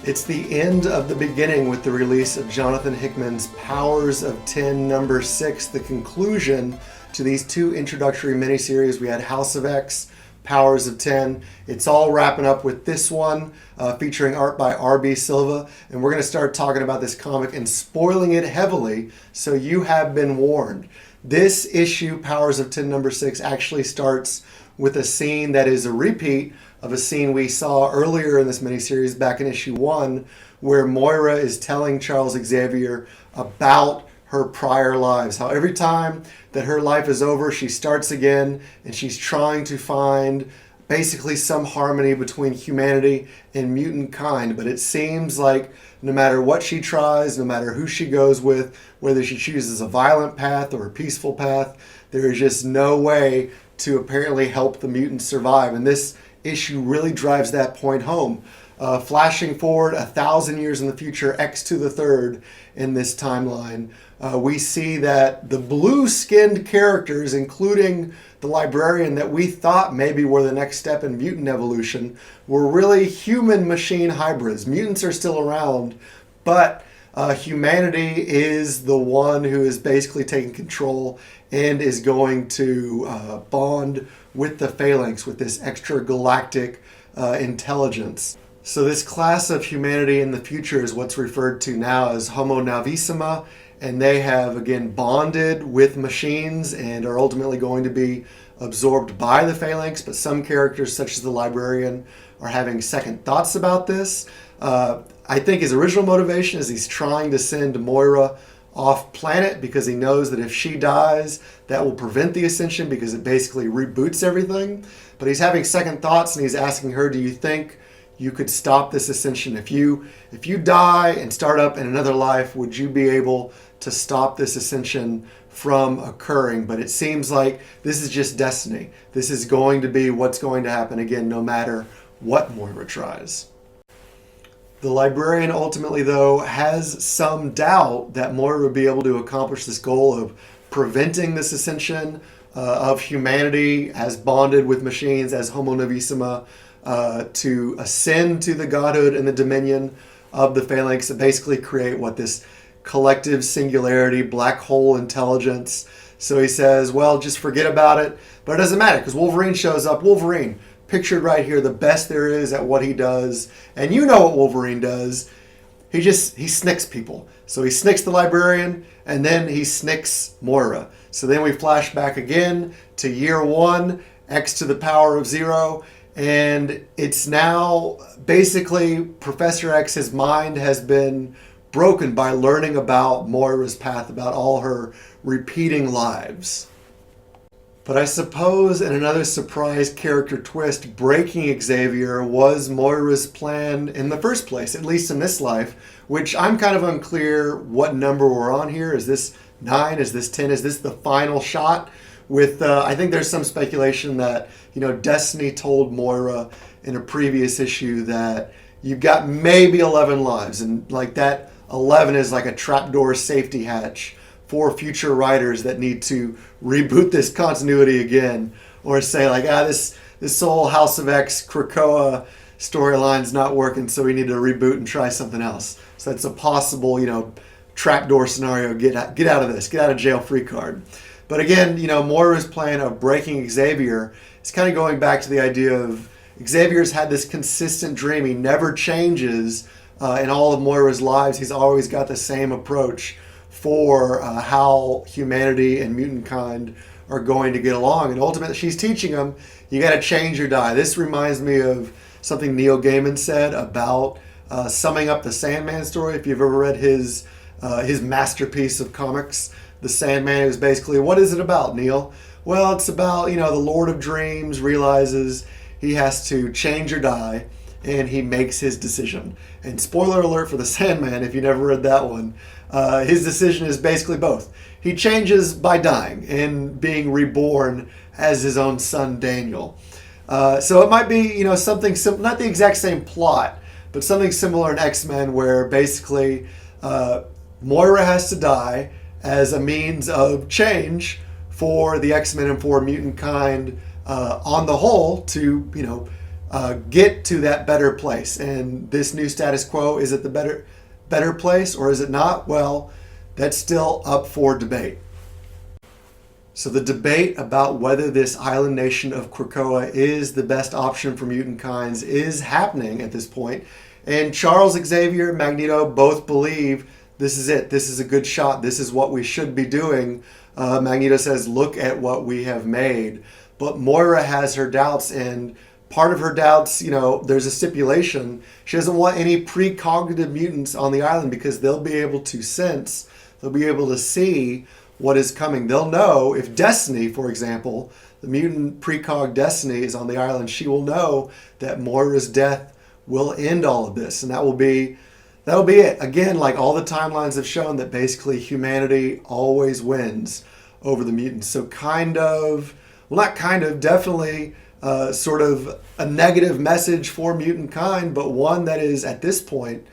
It's the end of the beginning with the release of Jonathan Hickman's Powers of 10 number 6, the conclusion to these two introductory miniseries. We had House of X, Powers of 10. It's all wrapping up with this one featuring art by R.B. Silva, and we're going to start talking about this comic and spoiling it heavily, so you have been warned. This issue, Powers of 10 number 6, actually starts with a scene that is a repeat of a scene we saw earlier in this miniseries back in issue 1, where Moira is telling Charles Xavier about her prior lives. How every time that her life is over, she starts again, and she's trying to find basically some harmony between humanity and mutant kind. But it seems like no matter what she tries, no matter who she goes with, whether she chooses a violent path or a peaceful path, there is just no way to apparently help the mutants survive. And this issue really drives that point home. Flashing forward 1,000 years in the future, X to the third in this timeline, we see that the blue-skinned characters, including the librarian that we thought maybe were the next step in mutant evolution, were really human-machine hybrids. Mutants are still around, but humanity is the one who is basically taking control and is going to bond with the Phalanx, with this extragalactic intelligence. So this class of humanity in the future is what's referred to now as Homo Novissima, and they have again bonded with machines and are ultimately going to be absorbed by the Phalanx, but some characters such as the librarian are having second thoughts about this. I think his original motivation is he's trying to send Moira off planet because he knows that if she dies, that will prevent the ascension because it basically reboots everything. But he's having second thoughts and he's asking her, do you think you could stop this ascension? If you die and start up in another life, would you be able to stop this ascension from occurring? But it seems like this is just destiny. This is going to be what's going to happen again, no matter what Moira tries. The librarian ultimately, though, has some doubt that Moira would be able to accomplish this goal of preventing this ascension of humanity as bonded with machines, as Homo Novissima, to ascend to the godhood and the dominion of the Phalanx, to basically create what this collective singularity, black hole intelligence. So he says, well, just forget about it. But it doesn't matter because Wolverine shows up. Wolverine, pictured right here, the best there is at what he does. And you know what Wolverine does. He snicks people. So he snicks the librarian, and then he snicks Moira. So then we flash back again to year 1, X to the power of 0. And it's now basically Professor X's mind has been broken by learning about Moira's path, about all her repeating lives. But I suppose in another surprise character twist, breaking Xavier was Moira's plan in the first place, at least in this life, which I'm kind of unclear what number we're on here. Is this 9? Is this 10? Is this the final shot? With I think there's some speculation that, Destiny told Moira in a previous issue that you've got maybe 11 lives, and like that 11 is like a trapdoor safety hatch for future writers that need to reboot this continuity again, or say like, this whole House of X Krakoa storyline's not working, so we need to reboot and try something else. So that's a possible, trapdoor scenario. Get out of this, get out of jail free card. But again, Moira's plan of breaking Xavier is kind of going back to the idea of Xavier's had this consistent dream. He never changes in all of Moira's lives. He's always got the same approach for how humanity and mutant kind are going to get along. And ultimately, she's teaching him, you got to change or die. This reminds me of something Neil Gaiman said about summing up the Sandman story. If you've ever read his masterpiece of comics, The Sandman, is basically, what is it about, Neil? Well, it's about, the Lord of Dreams realizes he has to change or die, and he makes his decision. And spoiler alert for The Sandman, if you never read that one, his decision is basically both. He changes by dying and being reborn as his own son, Daniel. So it might be, something not the exact same plot, but something similar in X-Men where basically Moira has to die as a means of change for the X-Men and for mutant kind on the whole to, get to that better place. And this new status quo, is it the better place or is it not? Well, that's still up for debate. So the debate about whether this island nation of Krakoa is the best option for mutant kinds is happening at this point. And Charles Xavier, Magneto both believe this is it. This is a good shot. This is what we should be doing. Magneto says, look at what we have made. But Moira has her doubts, and part of her doubts, there's a stipulation. She doesn't want any precognitive mutants on the island because they'll be able to sense, they'll be able to see what is coming. They'll know if Destiny, for example, the mutant precog Destiny is on the island, she will know that Moira's death will end all of this. And that'll be it. Again, like all the timelines have shown, that basically humanity always wins over the mutants. So definitely sort of a negative message for mutant kind, but one that is at this point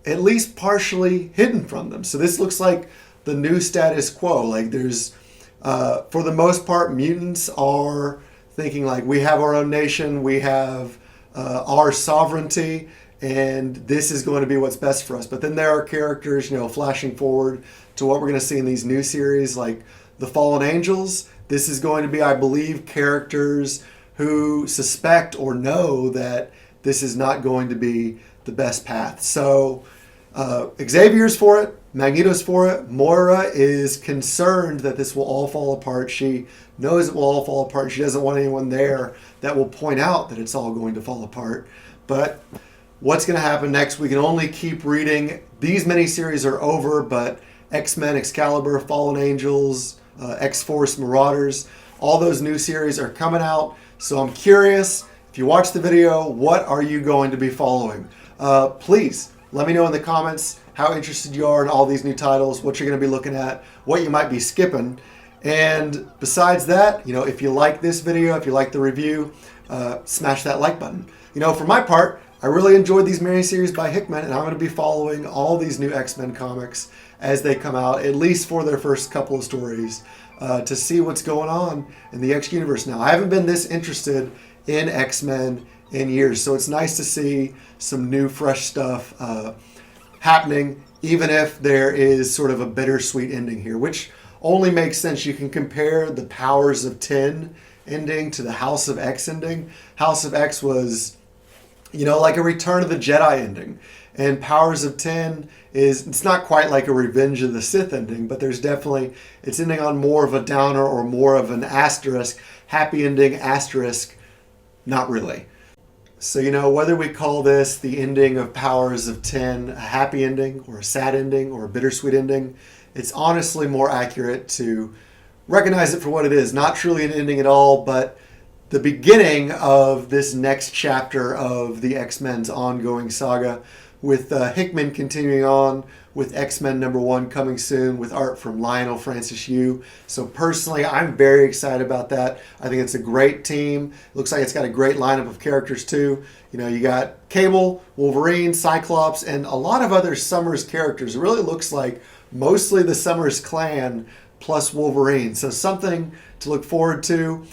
at least partially hidden from them. So this looks like the new status quo. Like there's, for the most part, mutants are thinking like, we have our own nation, we have our sovereignty, and this is going to be what's best for us. But then there are characters, flashing forward to what we're going to see in these new series, like the Fallen Angels. This is going to be, I believe, characters who suspect or know that this is not going to be the best path. So Xavier's for it, Magneto's for it. Moira is concerned that this will all fall apart. She knows it will all fall apart. She doesn't want anyone there that will point out that it's all going to fall apart. But what's going to happen next? We can only keep reading. These miniseries are over, but X-Men, Excalibur, Fallen Angels, X-Force, Marauders, all those new series are coming out. So I'm curious, if you watch the video, what are you going to be following? Please let me know in the comments how interested you are in all these new titles, what you're going to be looking at, what you might be skipping. And besides that, if you like this video, if you like the review, smash that like button. For my part, I really enjoyed these miniseries by Hickman, and I'm going to be following all these new X-Men comics as they come out, at least for their first couple of stories, to see what's going on in the X universe now. I haven't been this interested in X-Men in years, so it's nice to see some new, fresh stuff happening, even if there is sort of a bittersweet ending here, which only makes sense. You can compare the Powers of 10 ending to the House of X ending. House of X was, like a Return of the Jedi ending. And Powers of 10 it's not quite like a Revenge of the Sith ending, but there's definitely, it's ending on more of a downer or more of an asterisk. Happy ending, asterisk, not really. So, whether we call this the ending of Powers of 10 a happy ending or a sad ending or a bittersweet ending, it's honestly more accurate to recognize it for what it is. Not truly an ending at all, but the beginning of this next chapter of the X-Men's ongoing saga, with Hickman continuing on with X-Men #1 coming soon with art from Lionel Francis Yu. So personally, I'm very excited about that. I think it's a great team. It looks like it's got a great lineup of characters too. You got Cable, Wolverine, Cyclops, and a lot of other Summers characters. It really looks like mostly the Summers clan plus Wolverine. So something to look forward to.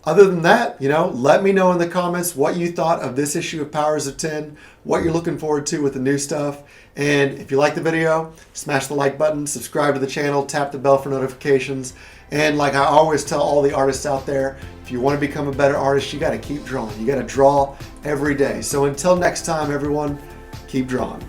Other than that, let me know in the comments what you thought of this issue of Powers of 10, what you're looking forward to with the new stuff. And if you like the video, smash the like button, subscribe to the channel, tap the bell for notifications. And like I always tell all the artists out there, if you want to become a better artist, you got to keep drawing. You got to draw every day. So until next time, everyone, keep drawing.